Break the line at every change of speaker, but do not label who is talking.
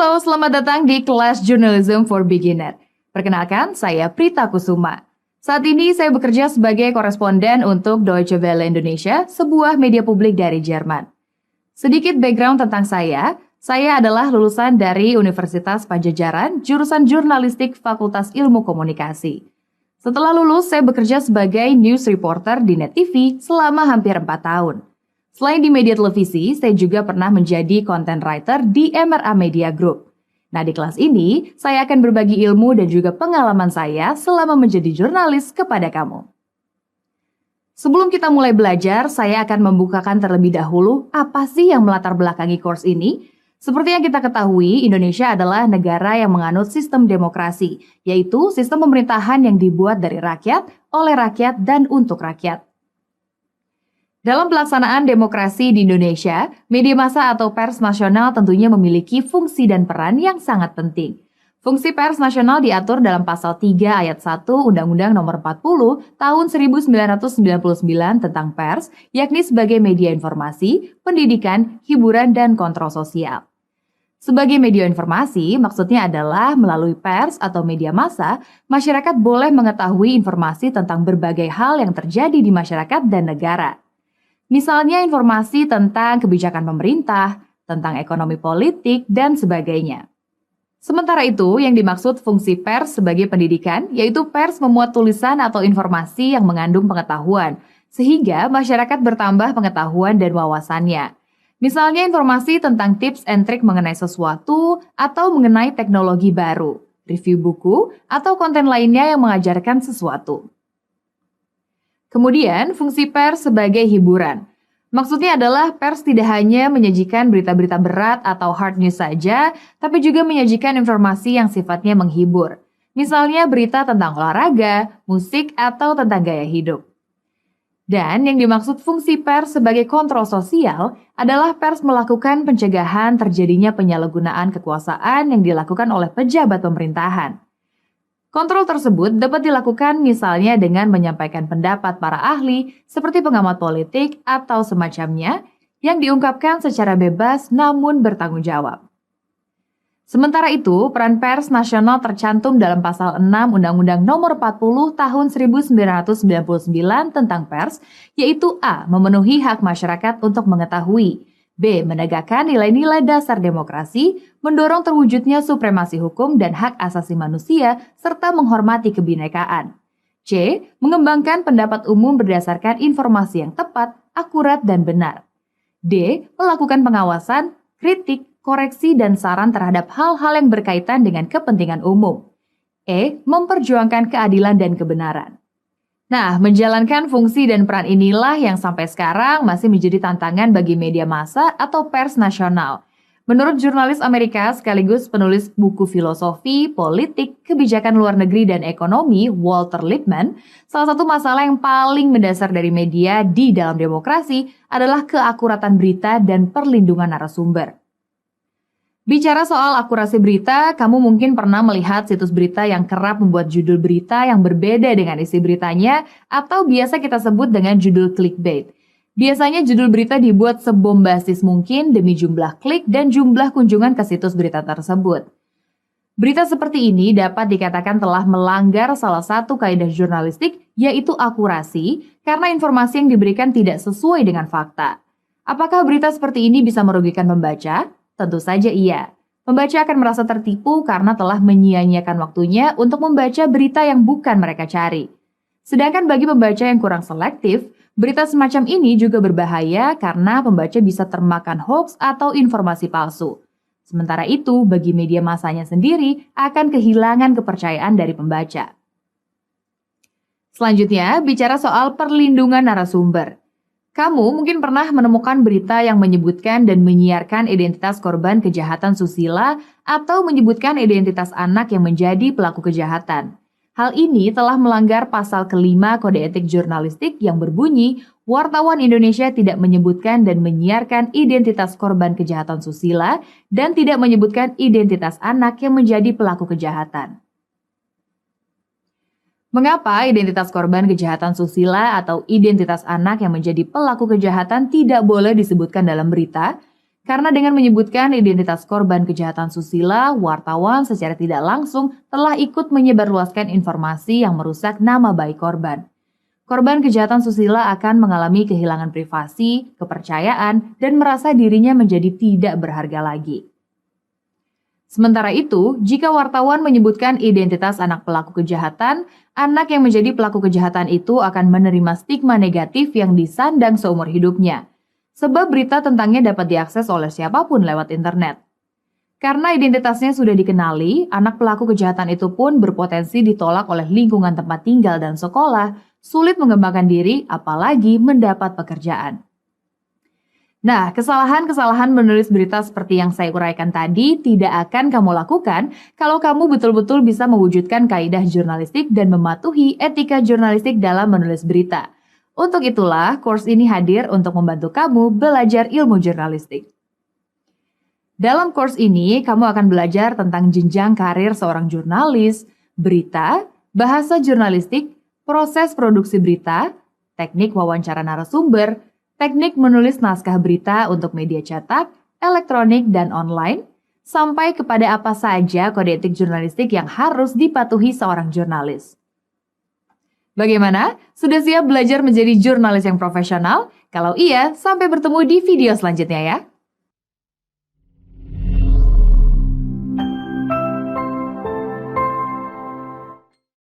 Halo, selamat datang di kelas Journalism for Beginner. Perkenalkan, saya Prita Kusuma. Saat ini saya bekerja sebagai koresponden untuk Deutsche Welle Indonesia, sebuah media publik dari Jerman. Sedikit background tentang saya adalah lulusan dari Universitas Pajajaran, jurusan Jurnalistik Fakultas Ilmu Komunikasi. Setelah lulus, saya bekerja sebagai news reporter di Net TV selama hampir 4 tahun. Selain di media televisi, saya juga pernah menjadi content writer di MRA Media Group. Nah, di kelas ini, saya akan berbagi ilmu dan juga pengalaman saya selama menjadi jurnalis kepada kamu. Sebelum kita mulai belajar, saya akan membukakan terlebih dahulu apa sih yang melatar belakangi course ini. Seperti yang kita ketahui, Indonesia adalah negara yang menganut sistem demokrasi, yaitu sistem pemerintahan yang dibuat dari rakyat, oleh rakyat, dan untuk rakyat. Dalam pelaksanaan demokrasi di Indonesia, media massa atau pers nasional tentunya memiliki fungsi dan peran yang sangat penting. Fungsi pers nasional diatur dalam pasal 3 ayat 1 Undang-Undang Nomor 40 Tahun 1999 tentang pers, yakni sebagai media informasi, pendidikan, hiburan, dan kontrol sosial. Sebagai media informasi, maksudnya adalah melalui pers atau media massa, masyarakat boleh mengetahui informasi tentang berbagai hal yang terjadi di masyarakat dan negara. Misalnya informasi tentang kebijakan pemerintah, tentang ekonomi politik, dan sebagainya. Sementara itu, yang dimaksud fungsi pers sebagai pendidikan, yaitu pers memuat tulisan atau informasi yang mengandung pengetahuan, sehingga masyarakat bertambah pengetahuan dan wawasannya. Misalnya informasi tentang tips and trik mengenai sesuatu atau mengenai teknologi baru, review buku, atau konten lainnya yang mengajarkan sesuatu. Kemudian, fungsi pers sebagai hiburan. Maksudnya adalah pers tidak hanya menyajikan berita-berita berat atau hard news saja, tapi juga menyajikan informasi yang sifatnya menghibur. Misalnya berita tentang olahraga, musik, atau tentang gaya hidup. Dan yang dimaksud fungsi pers sebagai kontrol sosial adalah pers melakukan pencegahan terjadinya penyalahgunaan kekuasaan yang dilakukan oleh pejabat pemerintahan. Kontrol tersebut dapat dilakukan misalnya dengan menyampaikan pendapat para ahli seperti pengamat politik atau semacamnya yang diungkapkan secara bebas namun bertanggung jawab. Sementara itu, peran pers nasional tercantum dalam pasal 6 Undang-Undang Nomor 40 Tahun 1999 tentang pers, yaitu A. Memenuhi hak masyarakat untuk mengetahui, B. Menegakkan nilai-nilai dasar demokrasi, mendorong terwujudnya supremasi hukum dan hak asasi manusia, serta menghormati kebinekaan. C. Mengembangkan pendapat umum berdasarkan informasi yang tepat, akurat, dan benar. D. Melakukan pengawasan, kritik, koreksi, dan saran terhadap hal-hal yang berkaitan dengan kepentingan umum. E. Memperjuangkan keadilan dan kebenaran. Nah, menjalankan fungsi dan peran inilah yang sampai sekarang masih menjadi tantangan bagi media massa atau pers nasional. Menurut jurnalis Amerika sekaligus penulis buku filosofi, politik, kebijakan luar negeri, dan ekonomi, Walter Lippmann, salah satu masalah yang paling mendasar dari media di dalam demokrasi adalah keakuratan berita dan perlindungan narasumber. Bicara soal akurasi berita, kamu mungkin pernah melihat situs berita yang kerap membuat judul berita yang berbeda dengan isi beritanya atau biasa kita sebut dengan judul clickbait. Biasanya judul berita dibuat sebombastis mungkin demi jumlah klik dan jumlah kunjungan ke situs berita tersebut. Berita seperti ini dapat dikatakan telah melanggar salah satu kaidah jurnalistik, yaitu akurasi, karena informasi yang diberikan tidak sesuai dengan fakta. Apakah berita seperti ini bisa merugikan pembaca? Tentu saja iya. Pembaca akan merasa tertipu karena telah menyia-nyiakan waktunya untuk membaca berita yang bukan mereka cari. Sedangkan bagi pembaca yang kurang selektif, berita semacam ini juga berbahaya karena pembaca bisa termakan hoax atau informasi palsu. Sementara itu, bagi media massanya sendiri akan kehilangan kepercayaan dari pembaca. Selanjutnya, bicara soal perlindungan narasumber. Kamu mungkin pernah menemukan berita yang menyebutkan dan menyiarkan identitas korban kejahatan susila atau menyebutkan identitas anak yang menjadi pelaku kejahatan. Hal ini telah melanggar pasal ke-5 Kode Etik Jurnalistik yang berbunyi, wartawan Indonesia tidak menyebutkan dan menyiarkan identitas korban kejahatan susila dan tidak menyebutkan identitas anak yang menjadi pelaku kejahatan. Mengapa identitas korban kejahatan susila atau identitas anak yang menjadi pelaku kejahatan tidak boleh disebutkan dalam berita? Karena dengan menyebutkan identitas korban kejahatan susila, wartawan secara tidak langsung telah ikut menyebarluaskan informasi yang merusak nama baik korban. Korban kejahatan susila akan mengalami kehilangan privasi, kepercayaan, dan merasa dirinya menjadi tidak berharga lagi. Sementara itu, jika wartawan menyebutkan identitas anak pelaku kejahatan, anak yang menjadi pelaku kejahatan itu akan menerima stigma negatif yang disandang seumur hidupnya. Sebab berita tentangnya dapat diakses oleh siapapun lewat internet. Karena identitasnya sudah dikenali, anak pelaku kejahatan itu pun berpotensi ditolak oleh lingkungan tempat tinggal dan sekolah, sulit mengembangkan diri, apalagi mendapat pekerjaan. Nah, kesalahan-kesalahan menulis berita seperti yang saya uraikan tadi tidak akan kamu lakukan kalau kamu betul-betul bisa mewujudkan kaidah jurnalistik dan mematuhi etika jurnalistik dalam menulis berita. Untuk itulah, course ini hadir untuk membantu kamu belajar ilmu jurnalistik. Dalam course ini, kamu akan belajar tentang jenjang karir seorang jurnalis, berita, bahasa jurnalistik, proses produksi berita, teknik wawancara narasumber, teknik menulis naskah berita untuk media cetak, elektronik, dan online, sampai kepada apa saja kode etik jurnalistik yang harus dipatuhi seorang jurnalis. Bagaimana? Sudah siap belajar menjadi jurnalis yang profesional? Kalau iya, sampai bertemu di video selanjutnya ya.